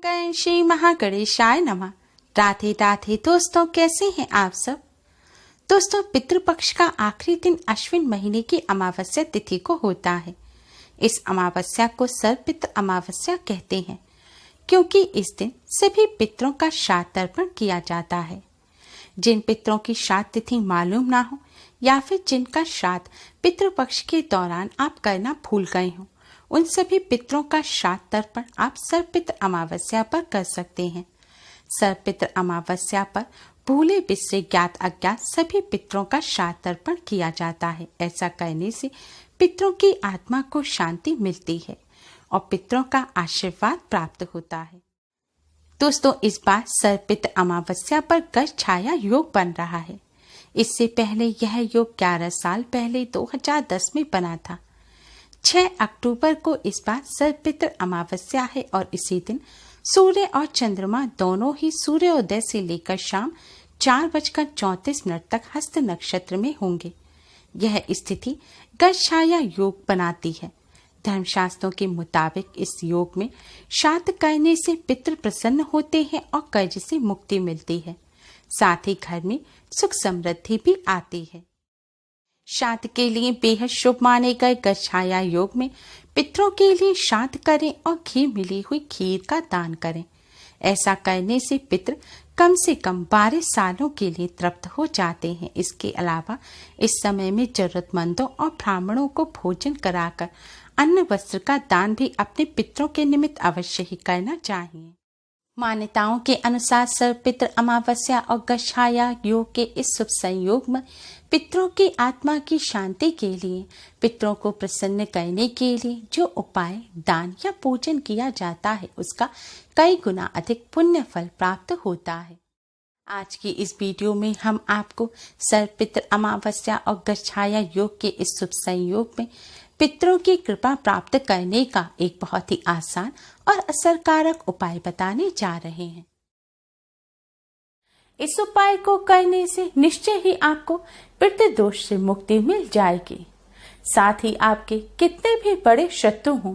मंगल श्री महागणेशाय नमः। राधे राधे दोस्तों, कैसे हैं आप सब। दोस्तों, पितृपक्ष का आखिरी दिन अश्विन महीने की अमावस्या तिथि को होता है। इस अमावस्या को सर्वपितृ अमावस्या कहते हैं, क्योंकि इस दिन सभी पितरों का श्राद्ध तर्पण किया जाता है। जिन पितरों की श्राद्ध तिथि मालूम ना हो या फिर जिनका श्राद्ध पितृपक्ष के दौरान आप करना भूल गए हो, उन सभी पितरों का श्राद्ध तर्पण आप सर्वपितृ अमावस्या पर कर सकते हैं। सर्वपितृ अमावस्या पर भूले बिसरे ज्ञात अज्ञात सभी पितरों का श्राद्ध तर्पण किया जाता है। ऐसा करने से पितरों की आत्मा को शांति मिलती है और पितरों का आशीर्वाद प्राप्त होता है। दोस्तों, इस बार सर्वपितृ अमावस्या पर गज छाया योग बन रहा है। इससे पहले यह योग 11 साल पहले 2010 में बना था। 6 अक्टूबर को इस बार सर्वपितृ अमावस्या है और इसी दिन सूर्य और चंद्रमा दोनों ही सूर्योदय से लेकर शाम 4:34 तक हस्त नक्षत्र में होंगे। यह स्थिति गज छाया योग बनाती है। धर्मशास्त्रों के मुताबिक इस योग में श्राद्ध करने से पितृ प्रसन्न होते हैं और कर्ज से मुक्ति मिलती है। साथ ही घर में सुख समृद्धि भी आती है। श्राद्ध के लिए बेहद शुभ माने गए गज छाया योग में पितरों के लिए श्राद्ध करें और घी मिली हुई खीर का दान करें। ऐसा करने से पितृ कम से कम 12 सालों के लिए तृप्त हो जाते हैं। इसके अलावा इस समय में जरूरतमंदों और ब्राह्मणों को भोजन कराकर अन्न वस्त्र का दान भी अपने पितरों के निमित्त अवश्य ही करना चाहिए। मान्यताओं के अनुसार सर्वपितृ अमावस्या और गज छाया योग के इस शुभ संयोग में पितरों की आत्मा की शांति के लिए, पितरों को प्रसन्न करने के लिए जो उपाय, दान या पूजन किया जाता है, उसका कई गुना अधिक पुण्य फल प्राप्त होता है। आज की इस वीडियो में हम आपको सर्वपितृ अमावस्या और गज छाया योग के इस शुभ संयोग में पितरों की कृपा प्राप्त करने का एक बहुत ही आसान और असरकारक उपाय बताने जा रहे हैं। इस उपाय को करने से निश्चय ही आपको पितृदोष से मुक्ति मिल जाएगी। साथ ही आपके कितने भी बड़े शत्रु हों,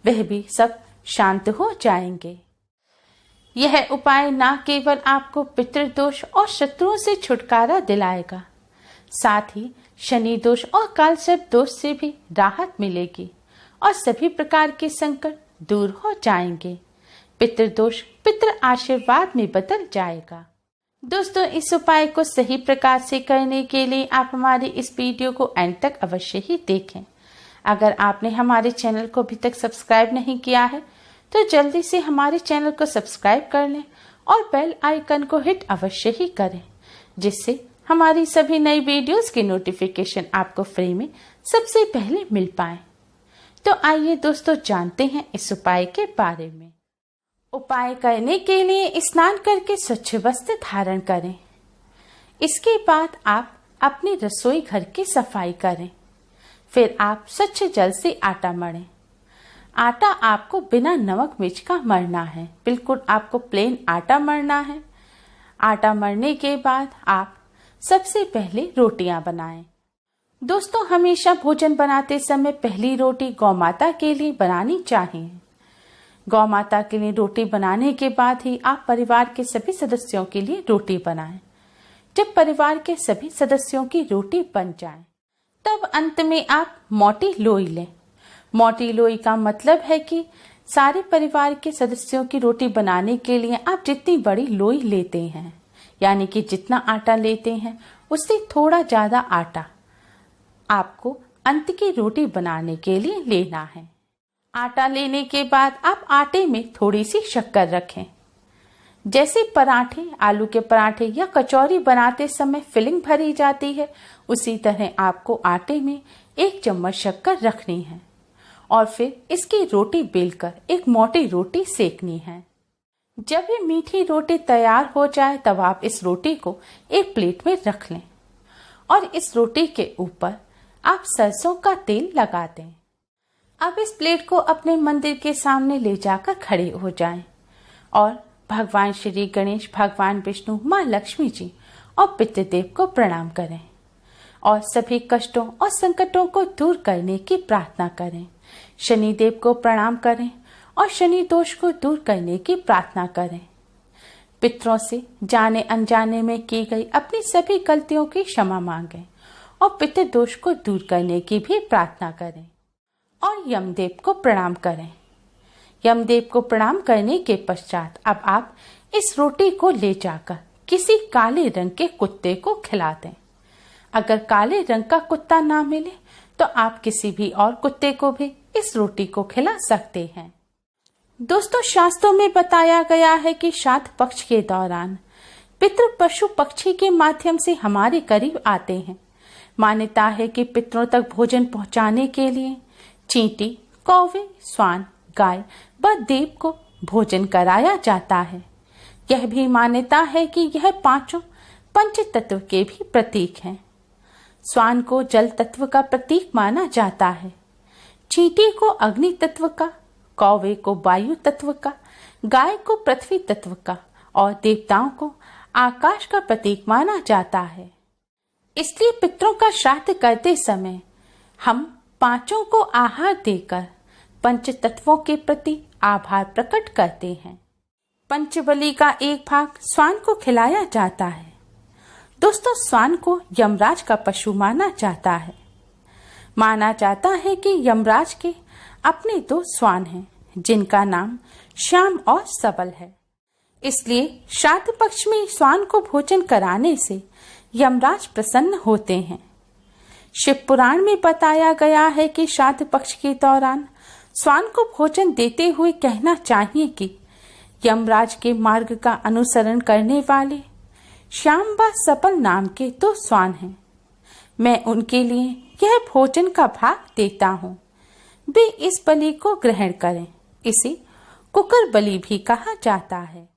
वह भी सब शांत हो जाएंगे। यह उपाय न केवल आपको पितृदोष और शत्रुओं से छुटकारा दिलाएगा, साथ ही शनि दोष और कालसर्प दोष से भी राहत मिलेगी और सभी प्रकार के संकट दूर हो जाएंगे। पितृदोष पितृ आशीर्वाद में बदल जाएगा। दोस्तों, इस उपाय को सही प्रकार से करने के लिए आप हमारी इस वीडियो को एंड तक अवश्य ही देखें। अगर आपने हमारे चैनल को अभी तक सब्सक्राइब नहीं किया है तो जल्दी से हमारे चैनल को सब्सक्राइब कर लें और बेल आइकन को हिट अवश्य ही करें, जिससे हमारी सभी नई वीडियोस की नोटिफिकेशन आपको फ्री में सबसे पहले मिल पाए। तो आइए दोस्तों, जानते हैं इस उपाय के बारे में। उपाय करने के लिए स्नान करके स्वच्छ वस्त्र धारण करें। इसके बाद आप अपने रसोई घर की सफाई करें। फिर आप स्वच्छ जल से आटा मढ़ें। आटा आपको बिना नमक मिर्च का मढ़ना है। बिल्कुल आपको प्लेन आटा मढ़ना है। आटा मढ़ने के बाद आप सबसे पहले रोटियां बनाएं। दोस्तों, हमेशा भोजन बनाते समय पहली रोटी गौ माता के लिए बनानी चाहिए। गौ माता के लिए रोटी बनाने के बाद ही आप परिवार के सभी सदस्यों के लिए रोटी बनाएं। जब परिवार के सभी सदस्यों की रोटी बन जाए, तब अंत में आप मोटी लोई लें। मोटी लोई का मतलब है कि सारे परिवार के सदस्यों की रोटी बनाने के लिए आप जितनी बड़ी लोई लेते हैं, यानी कि जितना आटा लेते हैं उससे थोड़ा ज्यादा आटा आपको अंत की रोटी बनाने के लिए लेना है। आटा लेने के बाद आप आटे में थोड़ी सी शक्कर रखें। जैसे पराठे, आलू के पराठे या कचौरी बनाते समय फिलिंग भरी जाती है, उसी तरह आपको आटे में 1 चम्मच शक्कर रखनी है और फिर इसकी रोटी बेलकर एक मोटी रोटी सेकनी है। जब ये मीठी रोटी तैयार हो जाए, तब आप इस रोटी को एक प्लेट में रख लें और इस रोटी के ऊपर आप सरसों का तेल लगा दें। अब इस प्लेट को अपने मंदिर के सामने ले जाकर खड़े हो जाएं और भगवान श्री गणेश, भगवान विष्णु, माँ लक्ष्मी जी और पितृदेव को प्रणाम करें और सभी कष्टों और संकटों को दूर करने की प्रार्थना करें। शनिदेव को प्रणाम करें और शनि दोष को दूर करने की प्रार्थना करें। पितरों से जाने अनजाने में की गई अपनी सभी गलतियों की क्षमा मांगें और पितृ दोष को दूर करने की भी प्रार्थना करें और यमदेव को प्रणाम करें। यमदेव को प्रणाम करने के पश्चात अब आप इस रोटी को ले जाकर किसी काले रंग के कुत्ते को खिला दें। अगर काले रंग का कुत्ता ना मिले तो आप किसी भी और कुत्ते को भी इस रोटी को खिला सकते हैं। दोस्तों, शास्त्रों में बताया गया है कि श्राद्ध पक्ष के दौरान पितृ पशु पक्षी के माध्यम से हमारे करीब आते हैं। मान्यता है कि पितरों तक भोजन पहुंचाने के लिए चींटी, कौवे, स्वान, गाय व देव को भोजन कराया जाता है। यह भी मान्यता है कि यह पांचों पंच तत्व के भी प्रतीक हैं। स्वान को जल तत्व का प्रतीक माना जाता है, चींटी को अग्नि तत्व का, कौवे को वायु तत्व का, गाय को पृथ्वी तत्व का और देवताओं को आकाश का प्रतीक माना जाता है। इसलिए पितरों का श्राद्ध करते समय हम पांचों को आहार देकर पंच तत्वों के प्रति आभार प्रकट करते हैं। पंचबली का एक भाग स्वान को खिलाया जाता है। दोस्तों, स्वान को यमराज का पशु माना जाता है। माना जाता है कि यमराज के अपने 2 स्वान हैं जिनका नाम श्याम और सबल है। इसलिए श्राद्ध पक्ष में स्वान को भोजन कराने से यमराज प्रसन्न होते हैं। शिव पुराण में बताया गया है कि श्राद्ध पक्ष के दौरान स्वान को भोजन देते हुए कहना चाहिए कि यमराज के मार्ग का अनुसरण करने वाले श्याम व सबल नाम के 2 स्वान हैं। मैं उनके लिए यह भोजन का भाग देता हूँ। वे इस बलि को ग्रहण करें। इसे कुकर बलि भी कहा जाता है।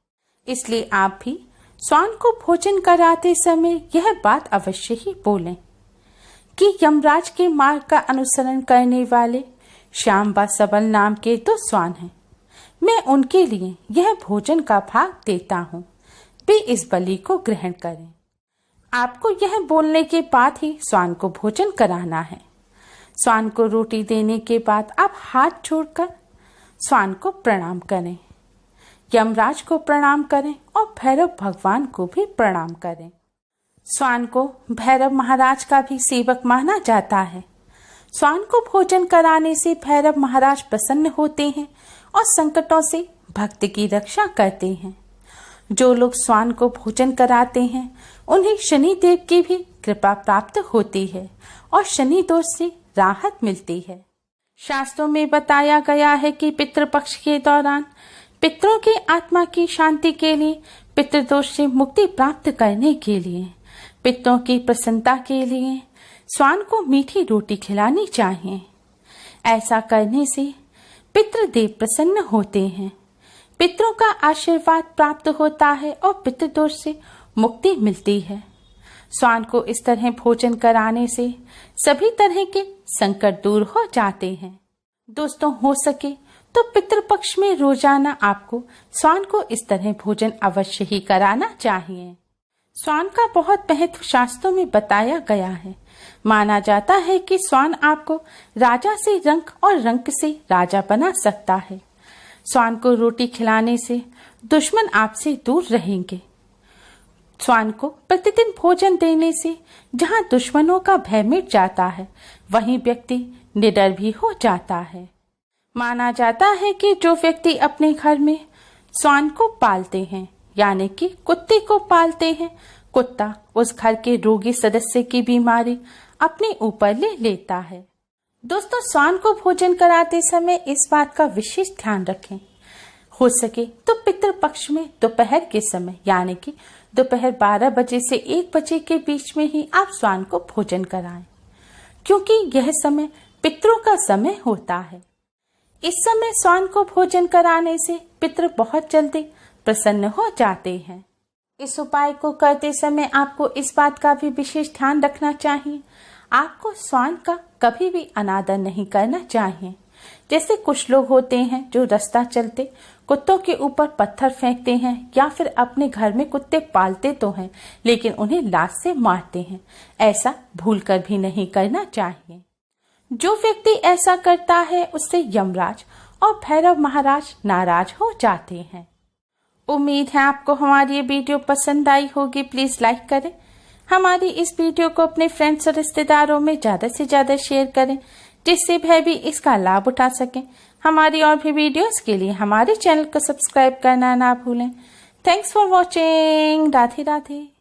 इसलिए आप भी स्वान को भोजन कराते समय यह बात अवश्य ही बोलें कि यमराज के मार्ग का अनुसरण करने वाले श्याम व सबल नाम के 2 स्वान हैं। मैं उनके लिए यह भोजन का भाग देता हूँ। वे इस बलि को ग्रहण करें। आपको यह बोलने के बाद ही स्वान को भोजन कराना है। स्वान को रोटी देने के बाद आप हाथ जोड़कर स्वान को प्रणाम करें, यमराज को प्रणाम करें और भैरव भगवान को भी प्रणाम करें। स्वान को भैरव महाराज का भी सेवक माना जाता है। स्वान को भोजन कराने से भैरव महाराज प्रसन्न होते हैं और संकटों से भक्त की रक्षा करते हैं। जो लोग स्वान को भोजन कराते हैं उन्हें शनि देव की भी कृपा प्राप्त होती है और शनि दोष से राहत मिलती है। शास्त्रों में बताया गया है कि पितृपक्ष के दौरान पितरों की आत्मा की शांति के लिए, पितृदोष से मुक्ति प्राप्त करने के लिए, पितरों की प्रसन्नता के लिए स्वान को मीठी रोटी खिलानी चाहिए। ऐसा करने से पितृदेव प्रसन्न होते हैं, पितरों का आशीर्वाद प्राप्त होता है और पितृदोष से मुक्ति मिलती है। स्वान को इस तरह भोजन कराने से सभी तरह के संकट दूर हो जाते हैं। दोस्तों, हो सके तो पितृपक्ष में रोजाना आपको स्वान को इस तरह भोजन अवश्य ही कराना चाहिए। स्वान का बहुत महत्व शास्त्रों में बताया गया है। माना जाता है कि स्वान आपको राजा से रंक और रंक से राजा बना सकता है। स्वान को रोटी खिलाने से दुश्मन आपसे दूर रहेंगे। स्वान को प्रतिदिन भोजन देने से जहां दुश्मनों का भय मिट जाता है, वहीं व्यक्ति निडर भी हो जाता है। माना जाता है कि जो व्यक्ति अपने घर में स्वान को पालते हैं, यानी कि कुत्ते को पालते हैं, कुत्ता उस घर के रोगी सदस्य की बीमारी अपने ऊपर ले लेता है। दोस्तों, स्वान को भोजन कराते समय इस बात का विशेष ध्यान रखें, हो सके तो पितृपक्ष में दोपहर के समय, यानी कि दोपहर 12 बजे से 1 बजे के बीच में ही आप स्वान को भोजन कराएं, क्योंकि यह समय पितरों का समय होता है। इस समय स्वान को भोजन कराने से पितृ बहुत जल्दी प्रसन्न हो जाते हैं। इस उपाय को करते समय आपको इस बात का भी विशेष ध्यान रखना चाहिए, आपको स्वान का कभी भी अनादर नहीं करना चाहिए। जैसे कुछ लोग होते हैं जो रास्ता चलते कुत्तों के ऊपर पत्थर फेंकते हैं, या फिर अपने घर में कुत्ते पालते तो हैं लेकिन उन्हें लात से मारते हैं। ऐसा भूलकर भी नहीं करना चाहिए। जो व्यक्ति ऐसा करता है उससे यमराज और भैरव महाराज नाराज हो जाते हैं। उम्मीद है आपको हमारी ये वीडियो पसंद आई होगी। प्लीज लाइक करें। हमारी इस वीडियो को अपने फ्रेंड्स और रिश्तेदारों में ज्यादा से ज्यादा शेयर करें, जिससे वह भी इसका लाभ उठा सकें। हमारी और भी वीडियोस के लिए हमारे चैनल को सब्सक्राइब करना ना भूलें। Thanks for watching. Radhe Radhe.